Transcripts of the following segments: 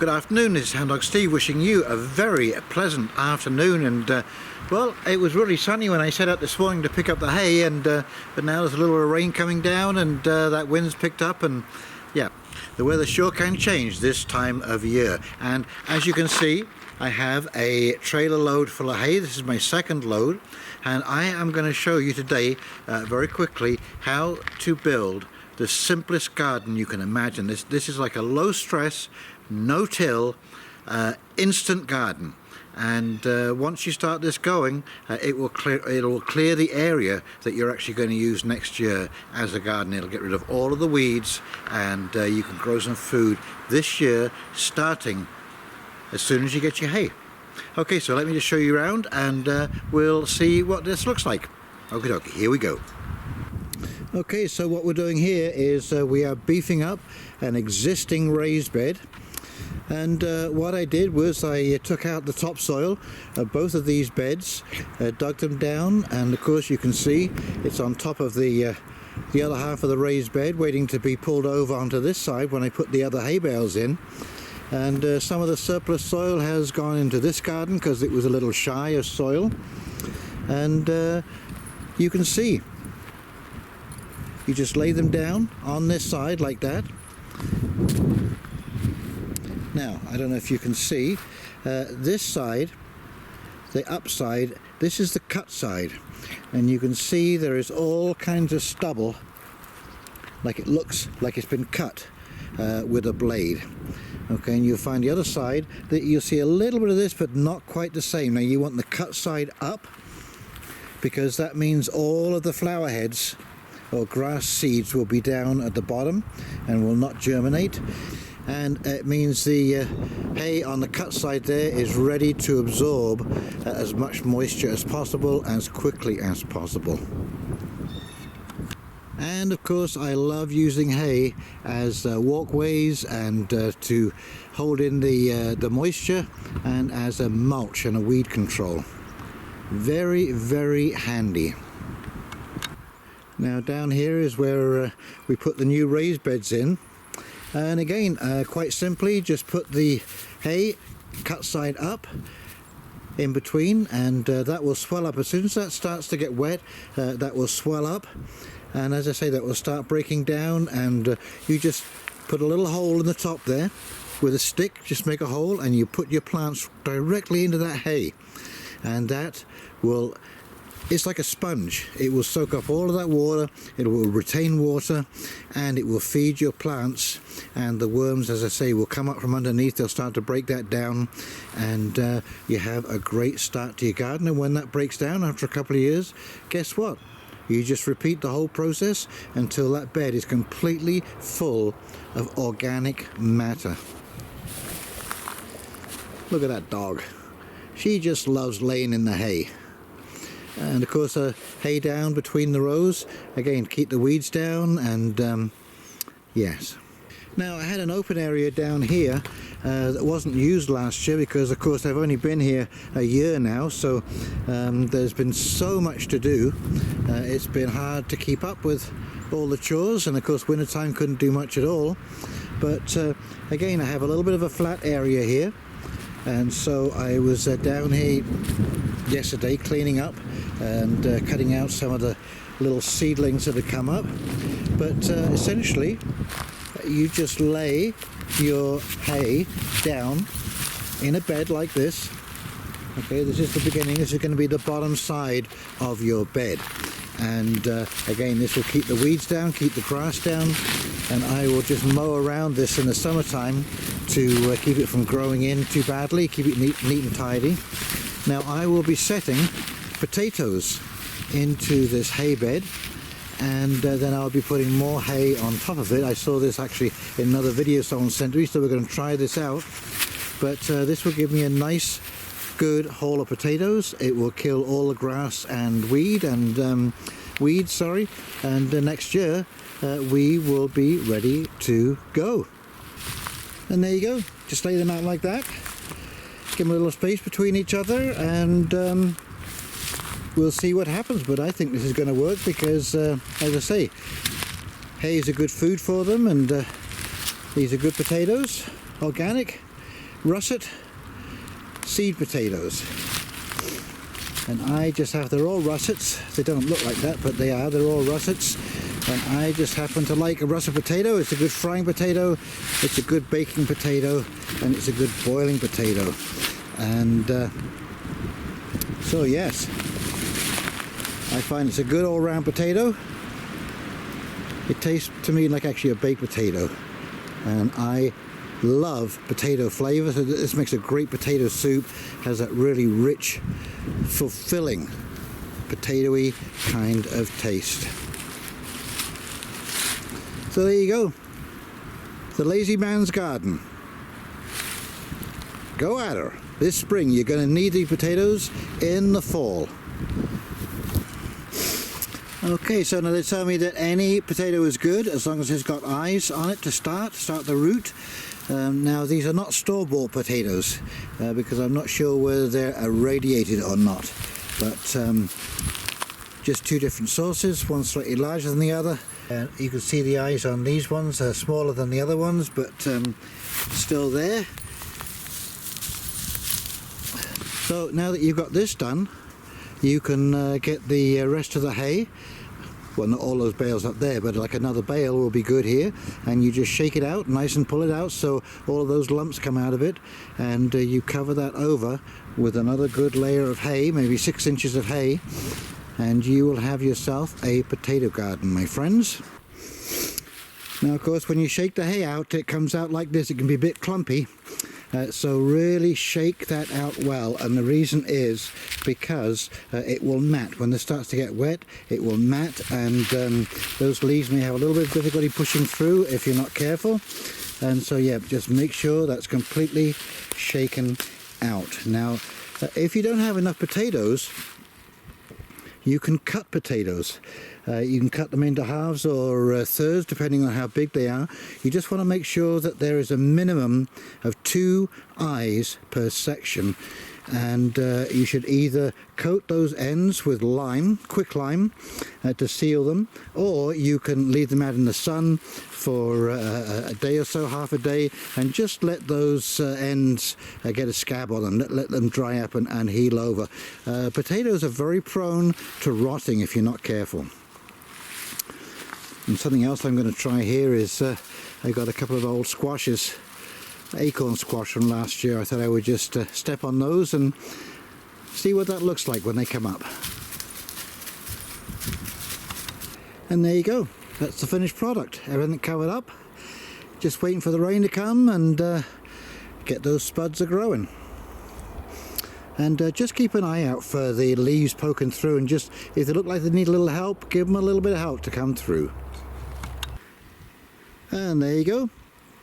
good afternoon. This is Houndog Steve wishing you a very pleasant afternoon. And well, it was really sunny when I set out this morning to pick up the hay, and but now there's a little rain coming down, and that wind's picked up, and yeah, the weather sure can change this time of year. And as you can see, I have a trailer load full of hay. This is my second load, and I am going to show you today very quickly how to build the simplest garden you can imagine. This is like a low stress, no-till, instant garden. And once you start this going, it will clear the area that you're actually going to use next year as a garden. It'll get rid of all of the weeds, and you can grow some food this year, starting as soon as you get your hay. Okay, so let me just show you around, and we'll see what this looks like. Okay, here we go. Okay, so what we're doing here is we are beefing up an existing raised bed. And what I did was I took out the topsoil of both of these beds, dug them down, and of course you can see it's on top of the other half of the raised bed, waiting to be pulled over onto this side when I put the other hay bales in. And some of the surplus soil has gone into this garden because it was a little shy of soil. And you can see, you just lay them down on this side like that. Now, I don't know if you can see, this side, the upside, this is the cut side, and you can see there is all kinds of stubble, like it looks like it's been cut with a blade. Okay, and you'll find the other side that you'll see a little bit of this, but not quite the same. Now you want the cut side up, because that means all of the flower heads or grass seeds will be down at the bottom and will not germinate. And it means the hay on the cut side there is ready to absorb as much moisture as possible, as quickly as possible. And of course I love using hay as walkways, and to hold in the moisture, and as a mulch and a weed control. Very, very handy. Now down here is where we put the new raised beds in. And again, quite simply, just put the hay cut side up in between, and that will swell up. As soon as that starts to get wet, that will swell up, and as I say, that will start breaking down. And you just put a little hole in the top there with a stick, just make a hole, and you put your plants directly into that hay, and that will, it's like a sponge. It will soak up all of that water, it will retain water, and it will feed your plants. And the worms, as I say, will come up from underneath. They'll start to break that down, and you have a great start to your garden. And when that breaks down after a couple of years, guess what? You just repeat the whole process until that bed is completely full of organic matter. Look at that dog. She just loves laying in the hay. And of course hay down between the rows, again, keep the weeds down. And yes. Now I had an open area down here that wasn't used last year, because of course I've only been here a year now, so there's been so much to do. It's been hard to keep up with all the chores, and of course wintertime couldn't do much at all. But again, I have a little bit of a flat area here, and so I was down here yesterday cleaning up and cutting out some of the little seedlings that had come up. But essentially you just lay your hay down in a bed like this. Okay, this is the beginning. This is going to be the bottom side of your bed, and again, this will keep the weeds down, keep the grass down, and I will just mow around this in the summertime to keep it from growing in too badly, keep it neat and tidy. Now I will be setting potatoes into this hay bed, and then I'll be putting more hay on top of it. I saw this actually in another video someone sent me, so we're going to try this out. But this will give me a nice, good haul of potatoes. It will kill all the grass and weeds, and next year we will be ready to go. And there you go. Just lay them out like that. Give them a little space between each other, and we'll see what happens. But I think this is going to work, because as I say, hay is a good food for them, and these are good potatoes, organic, russet seed potatoes. And I just have, they're all russets. They don't look like that, but they are. They're all russets. And I just happen to like a russet potato. It's a good frying potato, it's a good baking potato, and it's a good boiling potato. And so yes, I find it's a good all-round potato. It tastes to me like actually a baked potato. And I love potato flavor, so this makes a great potato soup. Has that really rich, fulfilling, potatoey kind of taste. So there you go, the lazy man's garden. Go at her. This spring you're going to need these potatoes in the fall. Okay, so now they tell me that any potato is good as long as it's got eyes on it to start the root. Now these are not store-bought potatoes because I'm not sure whether they're irradiated or not, but just two different sources, one slightly larger than the other. You can see the eyes on these ones are smaller than the other ones, but still there. So now that you've got this done, you can get the rest of the hay. Well, not all those bales up there, but like another bale will be good here, and you just shake it out nice and pull it out so all of those lumps come out of it, and you cover that over with another good layer of hay, maybe 6 inches of hay, and you will have yourself a potato garden, my friends. Now of course when you shake the hay out, it comes out like this. It can be a bit clumpy, so really shake that out well, and the reason is because it will mat. When this starts to get wet, it will mat, and those leaves may have a little bit of difficulty pushing through if you're not careful. And so yeah, just make sure that's completely shaken out. Now if you don't have enough potatoes, you can cut potatoes. You can cut them into halves or thirds depending on how big they are. You just want to make sure that there is a minimum of 2 eyes per section, and you should either coat those ends with lime, quick lime, to seal them, or you can leave them out in the sun for a day or so, half a day, and just let those ends get a scab on them, let them dry up and heal over. Potatoes are very prone to rotting if you're not careful. And something else I'm going to try here is I got a couple of old squashes, acorn squash from last year. I thought I would just step on those and see what that looks like when they come up. And there you go, that's the finished product. Everything covered up, just waiting for the rain to come and get those spuds a growing. And just keep an eye out for the leaves poking through, and just if they look like they need a little help, give them a little bit of help to come through. And there you go,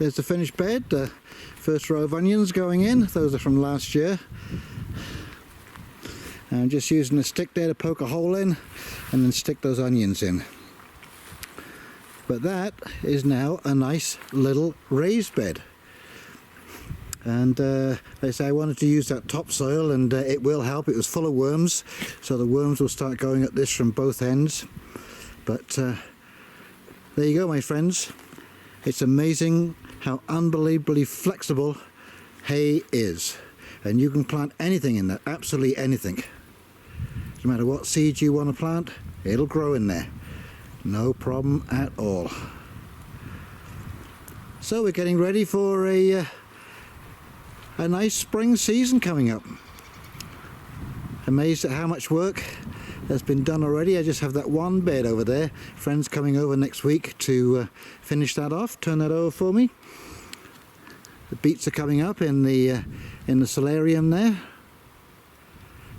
there's the finished bed. First row of onions going in, those are from last year. And I'm just using a stick there to poke a hole in and then stick those onions in. But that is now a nice little raised bed. And they say I wanted to use that topsoil, and it will help. It was full of worms, so the worms will start going at this from both ends. But there you go, my friends. It's amazing how unbelievably flexible hay is, and you can plant anything in there, absolutely anything. No matter what seeds you want to plant, it'll grow in there, no problem at all. So we're getting ready for a nice spring season coming up. Amazed at how much work has been done already. I just have that one bed over there. Friends coming over next week to finish that off, turn that over for me. The beets are coming up in the solarium there.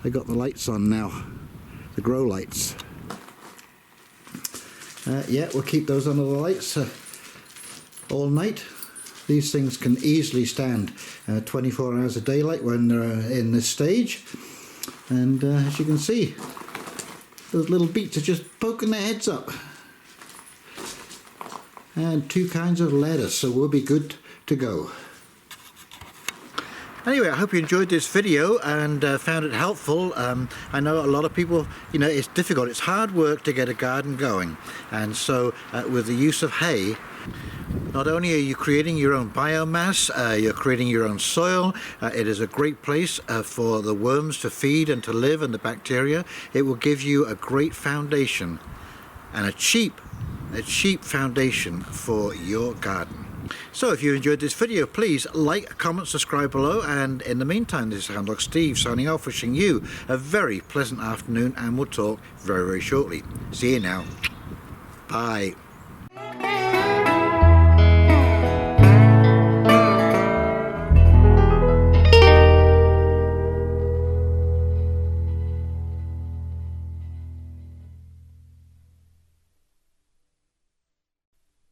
They got the lights on now, the grow lights. Yeah, we'll keep those under the lights all night. These things can easily stand 24 hours of daylight when they're in this stage. And as you can see, those little beets are just poking their heads up. And 2 kinds of lettuce, so we'll be good to go. Anyway, I hope you enjoyed this video and found it helpful. I know a lot of people, you know, it's difficult, it's hard work to get a garden going. And so with the use of hay, Not only are you creating your own biomass, you're creating your own soil. It is a great place for the worms to feed and to live, and the bacteria. It will give you a great foundation and a cheap foundation for your garden. So if you enjoyed this video, please like, comment, subscribe below, and in the meantime, this is Houndog Steve signing off, wishing you a very pleasant afternoon, and we'll talk very, very shortly. See you now. Bye.